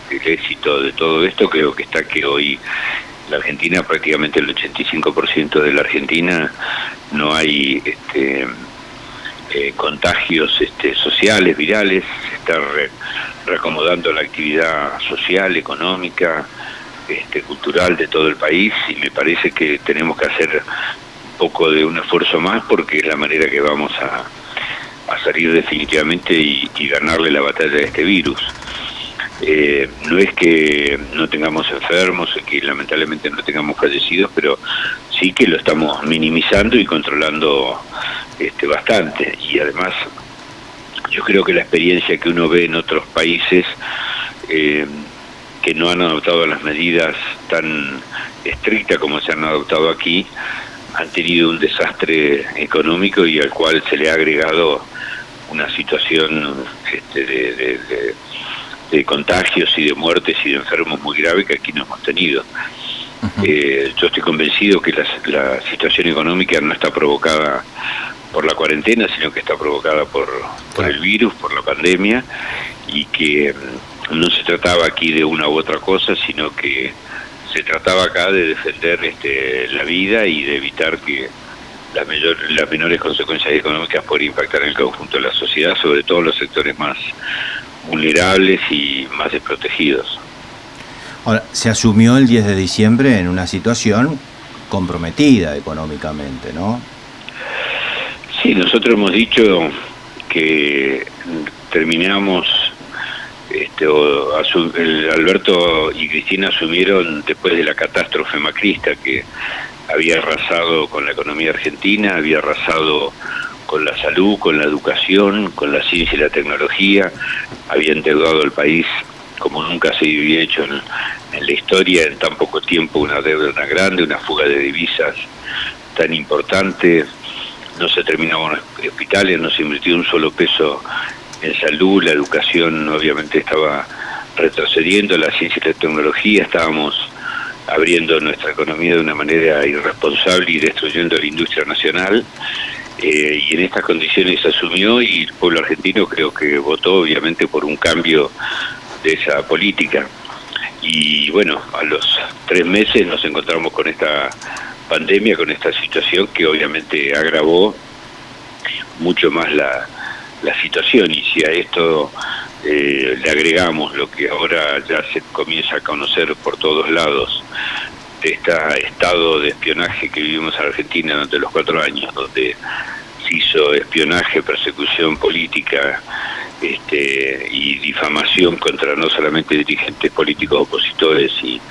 el éxito de todo esto creo que está que hoy la Argentina, prácticamente el 85% de la Argentina, no hay contagios sociales, virales, se está reacomodando la actividad social, económica, cultural de todo el país, y me parece que tenemos que hacer un poco de un esfuerzo más porque es la manera que vamos a salir definitivamente y ganarle la batalla a este virus. No es que no tengamos enfermos, que lamentablemente no tengamos fallecidos, pero sí que lo estamos minimizando y controlando bastante. Y además, yo creo que la experiencia que uno ve en otros países que no han adoptado las medidas tan estrictas como se han adoptado aquí, han tenido un desastre económico y al cual se le ha agregado una situación de contagios y de muertes y de enfermos muy grave que aquí no hemos tenido. Yo estoy convencido que la situación económica no está provocada por la cuarentena, sino que está provocada por el virus, por la pandemia, y que no se trataba aquí de una u otra cosa, sino que se trataba acá de defender la vida y de evitar que las menores consecuencias económicas puedan impactar en el conjunto de la sociedad, sobre todo en los sectores más vulnerables y más desprotegidos. Ahora, se asumió el 10 de diciembre en una situación comprometida económicamente, ¿no? Sí, nosotros hemos dicho que terminamos, Alberto y Cristina asumieron después de la catástrofe macrista que había arrasado con la economía argentina, había arrasado con la salud, con la educación, con la ciencia y la tecnología, había endeudado al país como nunca se había hecho en la historia, en tan poco tiempo, una deuda tan grande, una fuga de divisas tan importante, no se terminaban hospitales, no se invirtió un solo peso en salud, la educación obviamente estaba retrocediendo, la ciencia y la tecnología, estábamos abriendo nuestra economía de una manera irresponsable y destruyendo la industria nacional, y en estas condiciones se asumió y el pueblo argentino creo que votó obviamente por un cambio de esa política. Y bueno, a los 3 meses nos encontramos con esta pandemia, con esta situación que obviamente agravó mucho más la situación, y si a esto le agregamos lo que ahora ya se comienza a conocer por todos lados, de este estado de espionaje que vivimos en Argentina durante los 4 años, donde se hizo espionaje, persecución política y difamación contra no solamente dirigentes políticos opositores y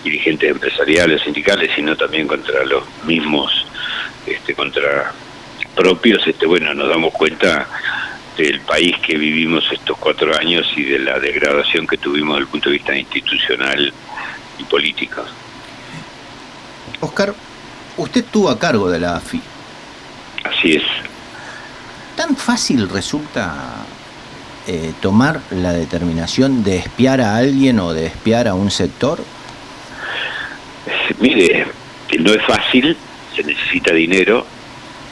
dirigentes empresariales, sindicales, sino también contra los mismos, contra propios, bueno, nos damos cuenta del país que vivimos estos 4 años y de la degradación que tuvimos desde el punto de vista institucional y político. Oscar, usted estuvo a cargo de la AFI. Así es. ¿Tan fácil resulta tomar la determinación de espiar a alguien o de espiar a un sector? Mire, no es fácil, se necesita dinero,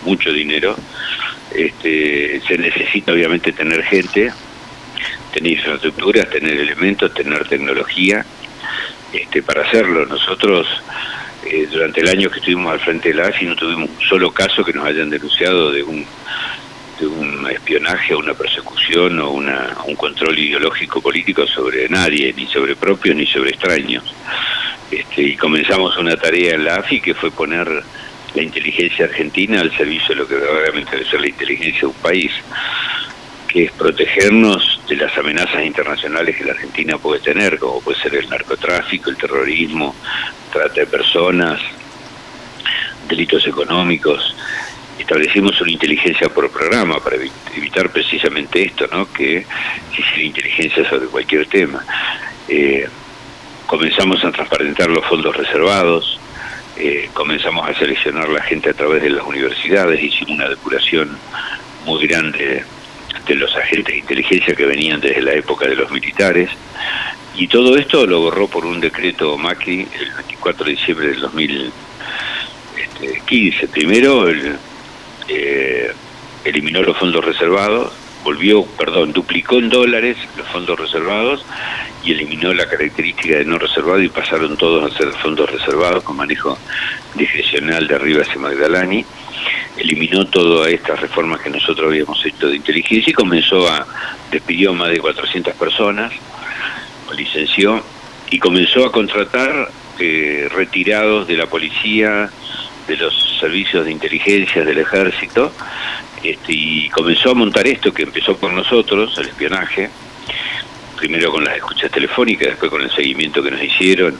mucho dinero, se necesita obviamente tener gente, tener infraestructuras, tener elementos, tener tecnología, para hacerlo. Nosotros durante el año que estuvimos al frente de la AFI no tuvimos un solo caso que nos hayan denunciado de un espionaje o una persecución o un control ideológico político sobre nadie, ni sobre propios ni sobre extraños. Y comenzamos una tarea en la AFI que fue poner la inteligencia argentina al servicio de lo que verdaderamente debe ser la inteligencia de un país, que es protegernos de las amenazas internacionales que la Argentina puede tener, como puede ser el narcotráfico, el terrorismo, trata de personas, delitos económicos. Establecimos una inteligencia por programa para evitar precisamente esto, ¿no? Que se hiciera inteligencia sobre cualquier tema. Comenzamos a transparentar los fondos reservados, comenzamos a seleccionar la gente a través de las universidades, hicimos una depuración muy grande de los agentes de inteligencia que venían desde la época de los militares, y todo esto lo borró por un decreto Macri el 24 de diciembre del 2015. Primero eliminó los fondos reservados, duplicó en dólares los fondos reservados y eliminó la característica de no reservado y pasaron todos a ser fondos reservados con manejo discrecional de Rivas y Magdalani. Eliminó todas estas reformas que nosotros habíamos hecho de inteligencia y despidió más de 400 personas, o licenció, y comenzó a contratar retirados de la policía, de los servicios de inteligencia, del ejército, y comenzó a montar esto que empezó con nosotros, el espionaje, primero con las escuchas telefónicas, después con el seguimiento que nos hicieron,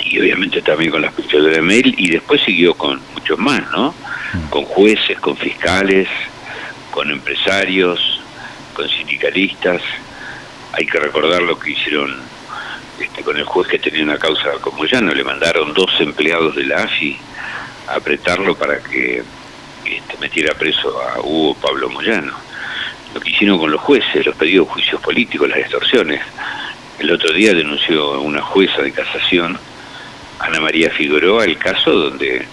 y obviamente también con las pistolas de mail, y después siguió con muchos más, ¿no? Con jueces, con fiscales, con empresarios, con sindicalistas. Hay que recordar lo que hicieron con el juez que tenía una causa con Moyano. Le mandaron 2 empleados de la AFI a apretarlo para que metiera preso a Hugo Pablo Moyano. Lo que hicieron con los jueces, los pedidos de juicios políticos, las extorsiones. El otro día denunció una jueza de casación, Ana María Figueroa, el caso donde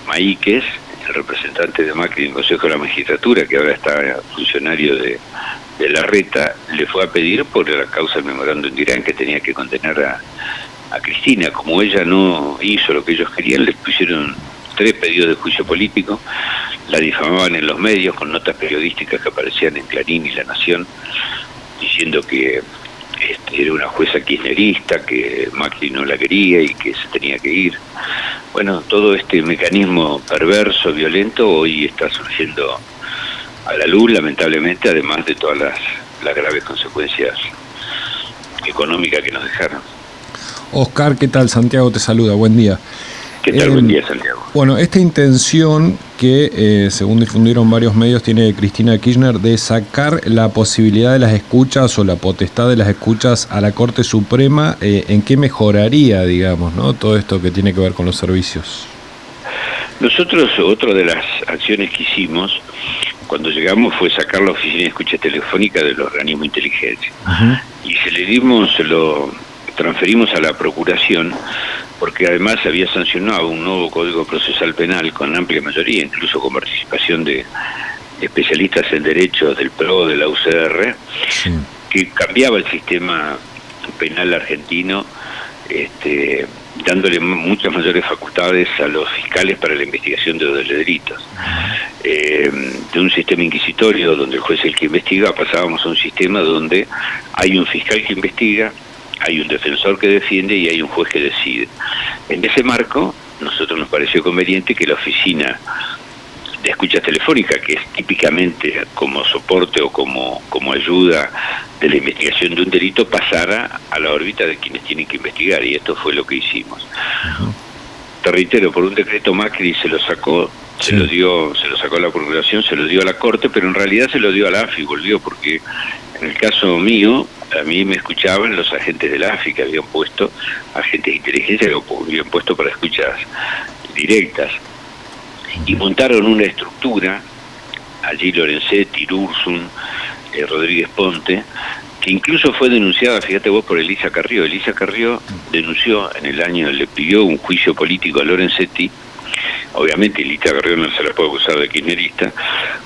Maíquez, el representante de Macri en el Consejo de la Magistratura, que ahora está funcionario de Larreta, le fue a pedir por la causa del memorándum de Irán que tenía que condenar a Cristina. Como ella no hizo lo que ellos querían, les pusieron 3 pedidos de juicio político, la difamaban en los medios con notas periodísticas que aparecían en Clarín y La Nación, diciendo que era una jueza kirchnerista, que Macri no la quería y que se tenía que ir. Bueno, todo este mecanismo perverso, violento, hoy está surgiendo a la luz, lamentablemente, además de todas las graves consecuencias económicas que nos dejaron. Oscar, ¿qué tal? Santiago te saluda, buen día. ¿Qué tal? Buen día, Santiago. Bueno, esta intención que, según difundieron varios medios, tiene Cristina Kirchner de sacar la posibilidad de las escuchas o la potestad de las escuchas a la Corte Suprema, ¿en qué mejoraría, digamos, ¿no? Todo esto que tiene que ver con los servicios? Nosotros, otra de las acciones que hicimos cuando llegamos fue sacar la oficina de escucha telefónica del organismo de inteligencia. Y se lo transferimos a la Procuración, porque además se había sancionado un nuevo Código Procesal Penal con amplia mayoría, incluso con participación de especialistas en derecho del PRO, de la UCR, que cambiaba el sistema penal argentino, dándole muchas mayores facultades a los fiscales para la investigación de los delitos. De un sistema inquisitorio donde el juez es el que investiga, pasábamos a un sistema donde hay un fiscal que investiga, hay un defensor que defiende y hay un juez que decide. En ese marco, nosotros nos pareció conveniente que la oficina de escucha telefónica, que es típicamente como soporte o como ayuda de la investigación de un delito, pasara a la órbita de quienes tienen que investigar, y esto fue lo que hicimos. Te reitero, por un decreto Macri se lo sacó, se lo sacó a la Procuración, se lo dio a la Corte, pero en realidad se lo dio a la AFI, volvió, porque en el caso mío, a mí me escuchaban los agentes de la AFI que habían puesto, agentes de inteligencia que habían puesto para escuchas directas, y montaron una estructura, allí Lorenzetti, Ursun, Rodríguez Ponte, que incluso fue denunciada, fíjate vos, por Elisa Carrió. Elisa Carrió denunció en el año, le pidió un juicio político a Lorenzetti. Obviamente Elisa Carrió no se la puede acusar de kirchnerista,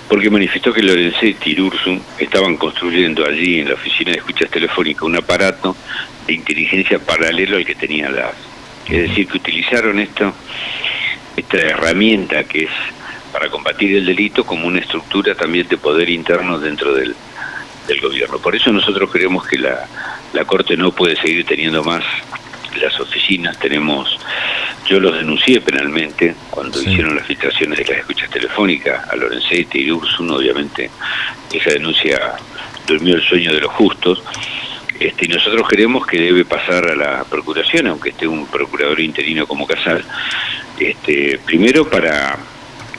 porque manifestó que Lorenzetti y Ursun estaban construyendo allí en la oficina de escuchas telefónicas un aparato de inteligencia paralelo al que tenía la AFI. Es decir, que utilizaron esta herramienta que es para combatir el delito como una estructura también de poder interno dentro del gobierno. Por eso nosotros creemos que la Corte no puede seguir teniendo más las oficinas. Yo los denuncié penalmente cuando hicieron las filtraciones de las escuchas telefónicas a Lorenzetti y Ursun. Obviamente esa denuncia durmió el sueño de los justos, y nosotros creemos que debe pasar a la Procuración, aunque esté un procurador interino como Casal, primero para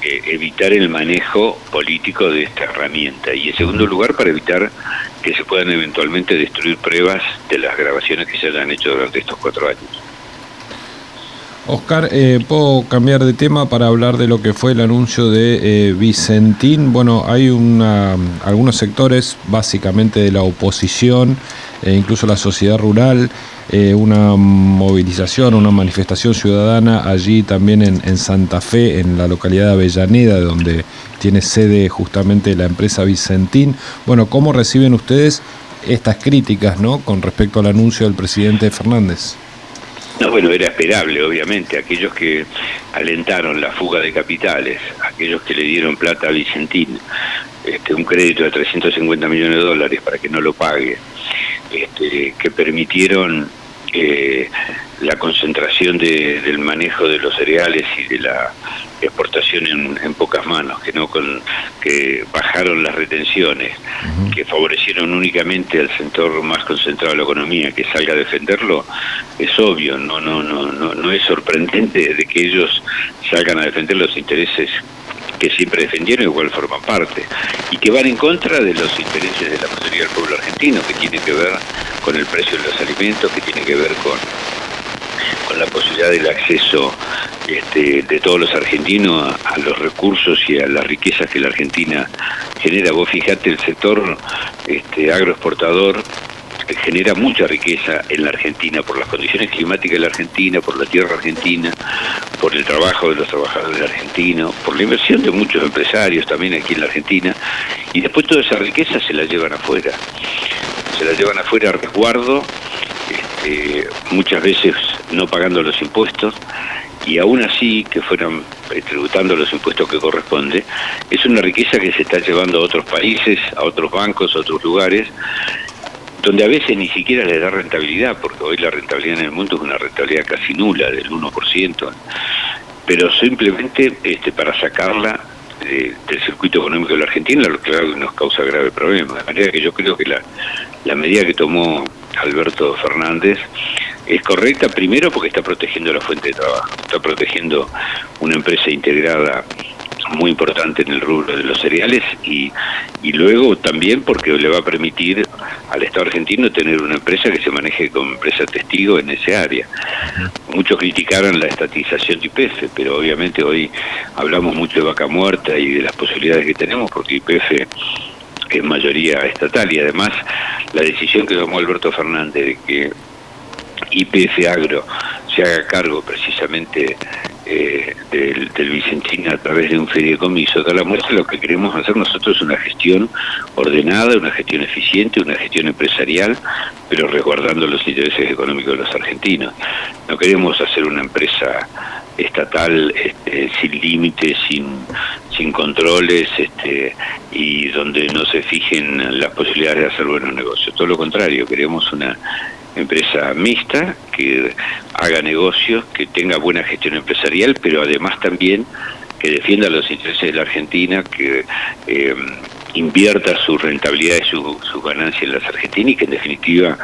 evitar el manejo político de esta herramienta, y en segundo lugar para evitar que se puedan eventualmente destruir pruebas de las grabaciones que se hayan hecho durante estos 4 años. Oscar, ¿puedo cambiar de tema para hablar de lo que fue el anuncio de Vicentín? Bueno, hay algunos sectores, básicamente de la oposición, incluso la sociedad rural, una movilización, una manifestación ciudadana allí también en Santa Fe, en la localidad de Avellaneda, donde tiene sede justamente la empresa Vicentín. Bueno, ¿cómo reciben ustedes estas críticas, ¿no?, con respecto al anuncio del presidente Fernández? No, bueno, era esperable, obviamente. Aquellos que alentaron la fuga de capitales, aquellos que le dieron plata a Vicentín, un crédito de $350 millones para que no lo pague, que permitieron la concentración del manejo de los cereales y de la exportación en pocas manos, que bajaron las retenciones, que favorecieron únicamente al sector más concentrado de la economía, que salga a defenderlo, es obvio, no es sorprendente de que ellos salgan a defender los intereses que siempre defendieron y igual forman parte, y que van en contra de los intereses de la mayoría del pueblo argentino, que tiene que ver con el precio de los alimentos, que tiene que ver con la posibilidad del acceso de todos los argentinos a los recursos y a las riquezas que la Argentina genera. Vos fijate, el sector agroexportador genera mucha riqueza en la Argentina por las condiciones climáticas de la Argentina, por la tierra argentina, por el trabajo de los trabajadores argentinos, por la inversión de muchos empresarios también aquí en la Argentina, y después toda esa riqueza se la llevan afuera. Se la llevan afuera a resguardo, muchas veces no pagando los impuestos, y aún así que fueran tributando los impuestos que corresponde, es una riqueza que se está llevando a otros países, a otros bancos, a otros lugares, donde a veces ni siquiera le da rentabilidad, porque hoy la rentabilidad en el mundo es una rentabilidad casi nula, del 1%, pero simplemente para sacarla del circuito económico de la Argentina, lo que nos causa grave problema. De manera que yo creo que la medida que tomó Alberto Fernández es correcta, primero porque está protegiendo la fuente de trabajo, está protegiendo una empresa integrada muy importante en el rubro de los cereales, y luego también porque le va a permitir al Estado argentino tener una empresa que se maneje como empresa testigo en ese área. Muchos criticaron la estatización de YPF, pero obviamente hoy hablamos mucho de vaca muerta y de las posibilidades que tenemos, porque YPF es mayoría estatal, y además la decisión que tomó Alberto Fernández de que YPF Agro se haga cargo precisamente del Vicentín a través de un fideicomiso, da la muestra de lo que queremos hacer nosotros: una gestión ordenada, una gestión eficiente, una gestión empresarial, pero resguardando los intereses económicos de los argentinos. No queremos hacer una empresa estatal sin límites, sin controles, y donde no se fijen las posibilidades de hacer buenos negocios. Todo lo contrario, queremos una empresa mixta, que haga negocios, que tenga buena gestión empresarial, pero además también que defienda los intereses de la Argentina, que invierta su rentabilidad y su ganancia en las Argentinas, y que en definitiva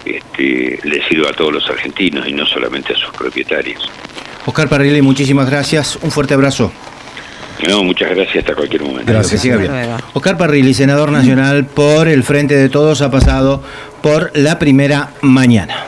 le sirva a todos los argentinos y no solamente a sus propietarios. Oscar Parrilli, muchísimas gracias, un fuerte abrazo. No, muchas gracias, hasta cualquier momento. Gracias, siga bien. Oscar Parrilli, senador nacional por el Frente de Todos, ha pasado por La Primera Mañana.